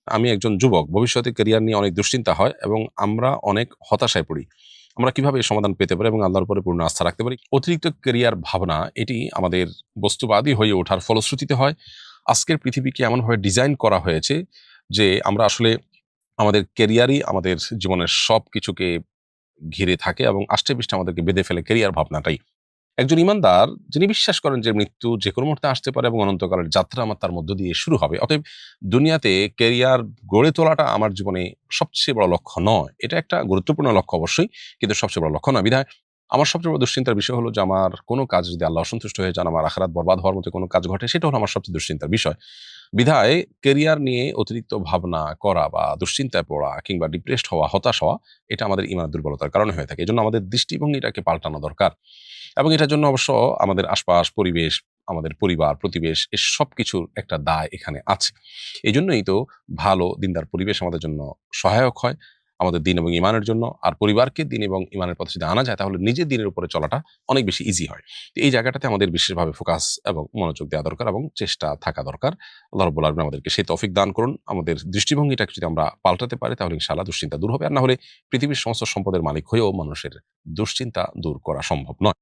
আমি একজন যুবক। ভবিষ্যতে ক্যারিয়ার নিয়ে অনেক দুশ্চিন্তা হয় এবং আমরা অনেক হতাশায় পড়ি। আমরা কিভাবে এর সমাধান পেতে পারি এবং আল্লাহর উপরে পূর্ণ আস্থা রাখতে পারি? অতিরিক্ত ক্যারিয়ার ভাবনা এটি আমাদের বস্তুবাদী হয়ে ওঠার ফলশ্রুতিতে হয়। আজকের পৃথিবীকে এমনভাবে ডিজাইন করা হয়েছে যে আমরা আসলে আমাদের ক্যারিয়ারই আমাদের জীবনের সবকিছুকে ঘিরে থাকে এবং আষ্টেপৃষ্ঠে আমাদেরকে বেঁধে ফেলে ক্যারিয়ার ভাবনাটাই। একজন ইমানদার যিনি বিশ্বাস করেন যে মৃত্যু যেকোনো মুহূর্তে আসতে পারে এবং অনন্তকালের যাত্রা আমার তার মধ্য দিয়ে শুরু হবে। অতএব দুনিয়াতে ক্যারিয়ার গড়ে তোলাটা আমার জীবনে সবচেয়ে বড় লক্ষ্য নয়। এটা একটা গুরুত্বপূর্ণ লক্ষ্য অবশ্যই, কিন্তু সবচেয়ে বড় লক্ষ্য নয়। বিধায় আমার সবচেয়ে বড় দুশ্চিন্তার বিষয় হলো যে আমার কোনো কাজ যদি আল্লাহ অসন্তুষ্ট হয়ে যান, আমার আখিরাত বরবাদ হওয়ার মতো কোনো কাজ ঘটে, সেটা হলো আমার সবচেয়ে দুশ্চিন্তার বিষয়। বিধায় ক্যারিয়ার নিয়ে অতিরিক্ত ভাবনা করা বা দুশ্চিন্তায় পড়া কিংবা ডিপ্রেসড হওয়া, হতাশ হওয়া, এটা আমাদের ঈমানের দুর্বলতার কারণে হয়ে থাকে। এজন্য আমাদের দৃষ্টিভঙ্গিটাকে পাল্টানো দরকার। এবং এটার জন্য অবশ্য আমাদের আশপাশ, পরিবেশ, আমাদের পরিবার, প্রতিবেশ এ সবকিছুর একটা দায় এখানে আছে। এজন্যই তো ভালো দিনদার পরিবেশ আমাদের জন্য সহায়ক হয়, আমাদের দিন এবং ঈমানের জন্য। আর পরিবারকে দিন এবং ঈমানের পথে যদি আনা যায় তাহলে নিজের দিনের উপরে চলাটা অনেক বেশি ইজি হয়। তো এই জায়গাটাতে আমাদের বিশেষভাবে ফোকাস এবং মনোযোগ দেওয়া দরকার এবং চেষ্টা থাকা দরকার। আল্লাহ রাব্বুল আলামিন আমাদেরকে সেই তৌফিক দান করুন। আমাদের দৃষ্টিভঙ্গিটাকে যদি আমরা পাল্টাতে পারি তাহলে ইনশাআল্লাহ দুশ্চিন্তা দূর হবে। আর না হলে পৃথিবীর সমস্ত সম্পদের মালিক হয়েও মানুষের দুশ্চিন্তা দূর করা সম্ভব নয়।